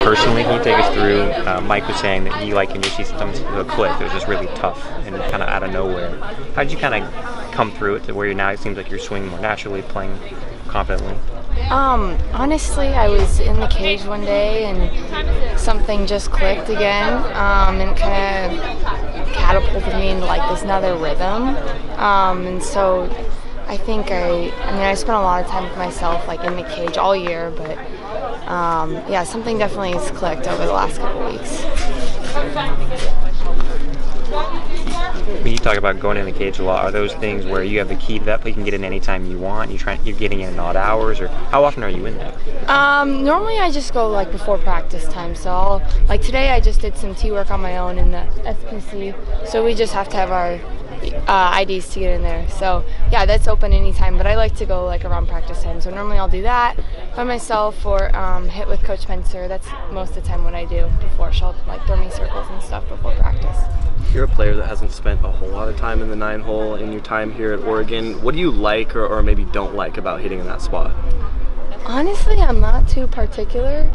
personally, can you take us through, Mike was saying that he, like in your season, sometimes to a cliff, it was just really tough and kind of out of nowhere. How did you kind of come through it to where now it seems like you're swinging more naturally, playing confidently? Honestly, I was in the cage one day and something just clicked again, and it kind of catapulted me into like this another rhythm. And so I think I spent a lot of time with myself like in the cage all year, but yeah, something definitely has clicked over the last couple weeks. When you talk about going in the cage a lot, are those things where you have the key to that place, you can get in anytime you want, you're getting in odd hours, or how often are you in there? Normally I just go like before practice time, so like today I just did some T work on my own in the SPC, so we just have to have our IDs to get in there. So yeah, that's open anytime, but I like to go like around practice time, so normally I'll do that by myself or hit with Coach Spencer. That's most of the time what I do before. She'll like throw me circles and stuff before practice. You're a player that hasn't spent a whole lot of time in the 9-hole in your time here at Oregon. What do you like or maybe don't like about hitting in that spot? Honestly, I'm not too particular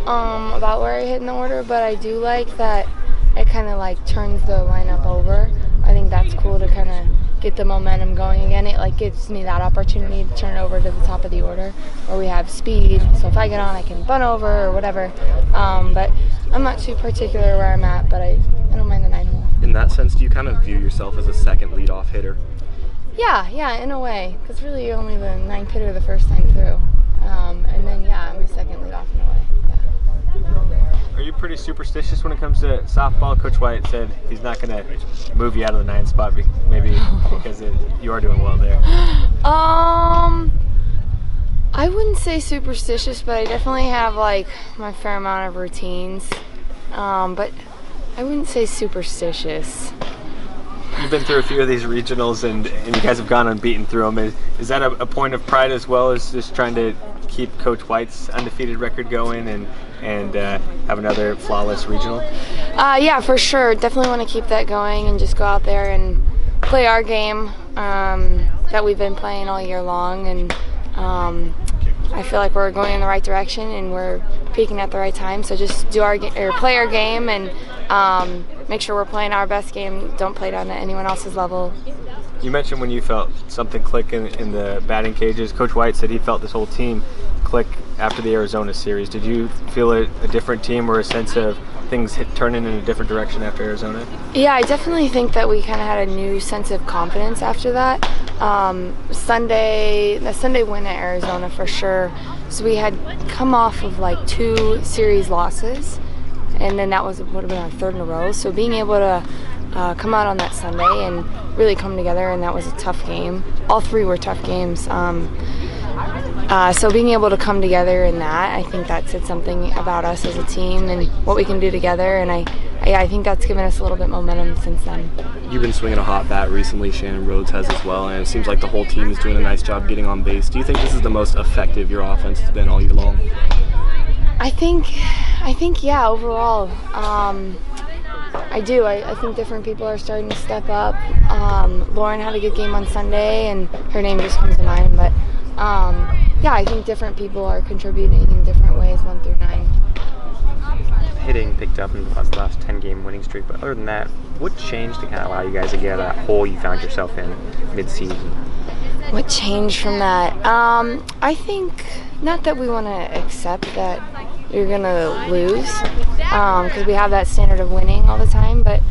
about where I hit in the order, but I do like that it kind of like turns the lineup over. I think that's cool to kind of get the momentum going again. It like gives me that opportunity to turn it over to the top of the order where we have speed. So if I get on, I can bunt over or whatever. But I'm not too particular where I'm at, but I don't mind the 9-hole. In that sense, do you kind of view yourself as a second leadoff hitter? Yeah, in a way, because really you're only the 9th hitter the first time through. And then, yeah, I'm a second leadoff in a way, yeah. Are you pretty superstitious when it comes to softball? Coach White said he's not going to move you out of the 9th spot, maybe because you are doing well there. I wouldn't say superstitious, but I definitely have like my fair amount of routines. But I wouldn't say superstitious. You've been through a few of these regionals, and you guys have gone unbeaten through them. Is that a point of pride as well as just trying to keep Coach White's undefeated record going and have another flawless regional? Yeah, for sure. Definitely want to keep that going and just go out there and play our game that we've been playing all year long. And I feel like we're going in the right direction and we're peaking at the right time. So just do play our game and make sure we're playing our best game. Don't play down to anyone else's level. You mentioned when you felt something click in the batting cages. Coach White said he felt this whole team click after the Arizona series. Did you feel a different team or a sense of things turning in a different direction after Arizona? Yeah, I definitely think that we kind of had a new sense of confidence after that. The Sunday win at Arizona for sure. So we had come off of like 2 series losses, and then that would have been our 3rd in a row. So being able to come out on that Sunday and really come together, and that was a tough game. All 3 were tough games. So being able to come together in that, I think that said something about us as a team and what we can do together, and I think that's given us a little bit momentum since then. You've been swinging a hot bat recently, Shannon Rhodes has as well, and it seems like the whole team is doing a nice job getting on base. Do you think this is the most effective your offense has been all year long? I think yeah, overall. I do. I think different people are starting to step up. Lauren had a good game on Sunday, and her name just comes to mind, but yeah, I think different people are contributing in different ways, 1 through 9. Hitting picked up in the last 10-game winning streak, but other than that, what changed to kind of allow you guys to get out of that hole you found yourself in mid-season? What changed from that? I think not that we want to accept that you're going to lose, because we have that standard of winning all the time, but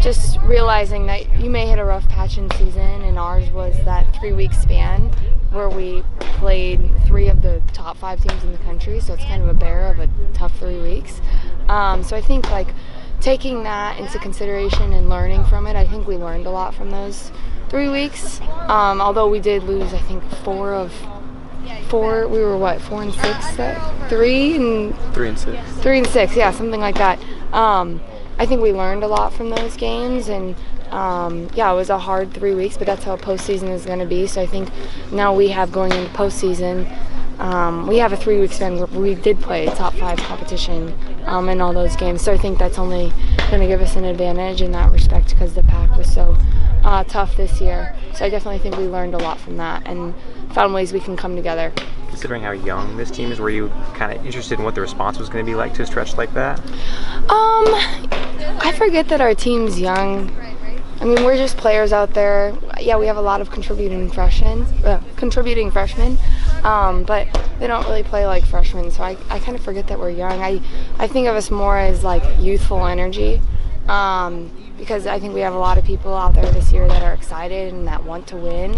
just realizing that you may hit a rough patch in season, and ours was that 3-week span where we played 3 of the top 5 teams in the country, so it's kind of a bear of a tough 3 weeks. So I think like taking that into consideration and learning from it, I think we learned a lot from those 3 weeks. Although we did lose, I think 4 of 4. We were what, 4 and 6? 3 and 6. 3 and 6, yeah, something like that. I think we learned a lot from those games, and yeah, it was a hard 3 weeks, but that's how postseason is going to be. So I think now we have going into postseason, we have a 3-week span where we did play top 5 competition in all those games. So I think that's only going to give us an advantage in that respect because the pack was so tough this year. So I definitely think we learned a lot from that and found ways we can come together. considering how young this team is, were you kind of interested in what the response was going to be like to a stretch like that? I forget that our team's young. I mean, we're just players out there. Yeah, we have a lot of contributing freshmen, but they don't really play like freshmen, so I kind of forget that we're young. I think of us more as like youthful energy, because I think we have a lot of people out there this year that are excited and that want to win.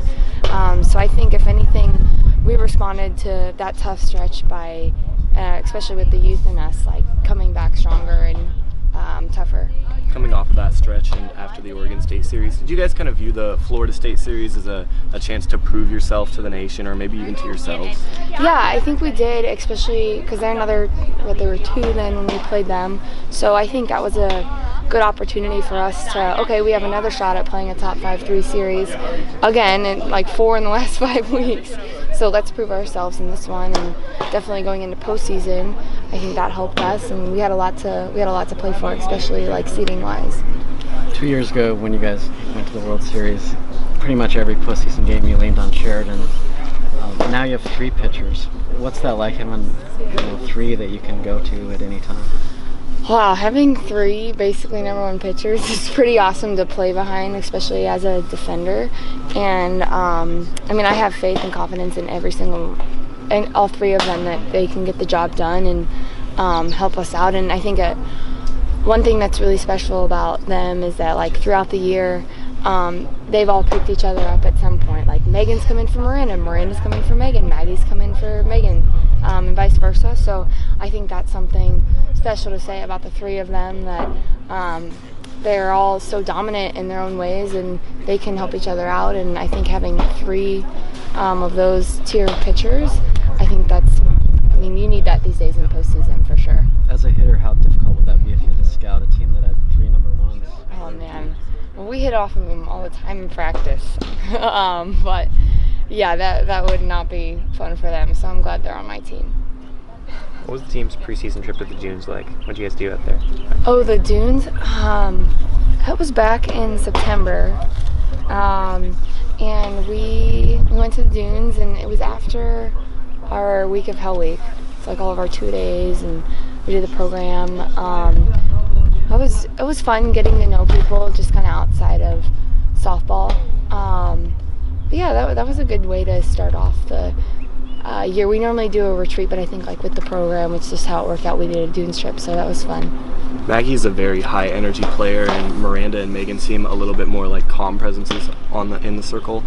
So I think if anything, we responded to that tough stretch by, especially with the youth in us, like coming back stronger and tougher. Coming off of that stretch and after the Oregon State series, did you guys kind of view the Florida State series as a chance to prove yourself to the nation, or maybe even to yourselves? Yeah, I think we did, especially because there were 2 then when we played them. So I think that was a good opportunity for us to, okay, we have another shot at playing a top 5-3 series again, and like 4 in the last 5 weeks. So let's prove ourselves in this one, and definitely going into postseason, I think that helped us, and we had a lot to play for, especially like seeding wise. 2 years ago, when you guys went to the World Series, pretty much every postseason game you leaned on Sheridan. Now you have 3 pitchers. What's that like, having 3 that you can go to at any time? Wow, having 3 basically #1 pitchers is pretty awesome to play behind, especially as a defender. And I mean, I have faith and confidence in all 3 of them, that they can get the job done and help us out. And I think one thing that's really special about them is that, like, throughout the year, they've all picked each other up at some point. Like, Megan's coming for Miranda, Miranda's coming for Megan, Maggie's coming for Megan, and vice versa. So I think that's something special to say about the 3 of them, that they're all so dominant in their own ways and they can help each other out. And I think having 3 of those tier pitchers, I think you need that these days in postseason for sure. As a hitter, how difficult would that be if you had to scout a team that had 3 #1s? Oh man, well, we hit off of them all the time in practice, but yeah, that would not be fun for them. So I'm glad they're on my team. What was the team's preseason trip to the Dunes like? What did you guys do out there? Oh, the Dunes? That was back in September. And we went to the Dunes, and it was after our week of Hell Week. It's like all of our 2 days, and we did the program. It was fun getting to know people just kind of outside of softball. But yeah, that was a good way to start off the year. We normally do a retreat, but I think like with the program, it's just how it worked out. We did a Dunes trip, so that was fun. Maggie's a very high energy player, and Miranda and Megan seem a little bit more like calm presences in the circle.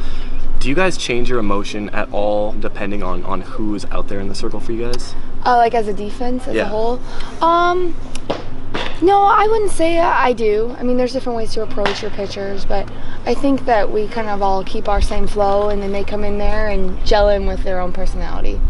Do you guys change your emotion at all depending on who's out there in the circle for you guys? Like as a defense, as a whole? No, I wouldn't say I do. I mean, there's different ways to approach your pitchers, but I think that we kind of all keep our same flow, and then they come in there and gel in with their own personality.